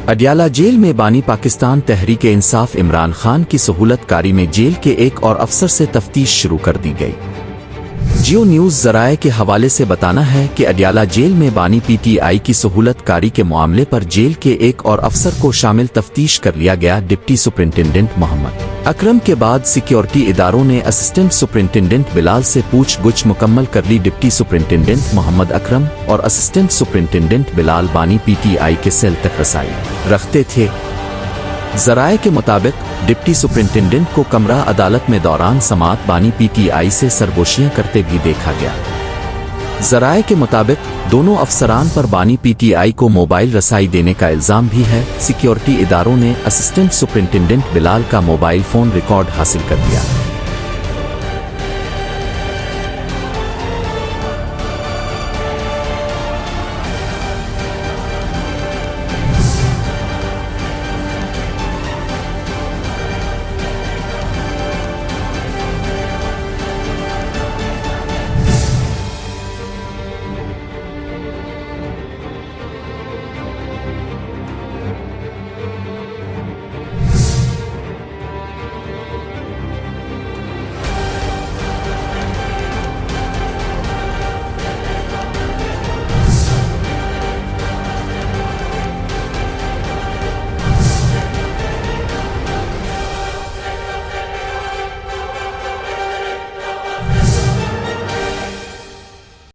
Adiala jail में बानी पाकिस्तान तहरीक इंसाफ इमरान खान की सहूलतकारी में जेल के एक और अफसर से तफ्तीश शुरू कर दी गई। जियो न्यूज़ ज़राए के हवाले से बताना है कि अडयाला जेल में बानी पीटीआई की सहूलतकारी के मामले पर जेल के एक और अफसर को शामिल तफ्तीश कर लिया गया। डिप्टी सुपरिंटेंडेंट मोहम्मद अकरम के बाद सिक्योरिटी इदारों ने असिस्टेंट सुपरिंटेंडेंट बिलाल से पूछगुछ मुकम्मल कर ली। डिप्टी सुपरिंटेंडेंट मोहम्मद अकरम और असिस्टेंट सुपरिंटेंडेंट बिलाल बानी पीटीआई के सेल तक रसाई रखते थे। ज़राए के मुताबिक डिप्टी सुपरिंटेंडेंट को कमरा अदालत में दौरान समाअत बानी पीटीआई से सरगोशियां करते भी देखा गया। ज़राए के मुताबिक दोनों अफसरान पर बानी पीटीआई को मोबाइल रसाई देने का इल्ज़ाम भी है। सिक्योरिटी इदारों ने असिस्टेंट सुपरिंटेंडेंट बिलाल का मोबाइल फ़ोन रिकॉर्ड हासिल कर लिया।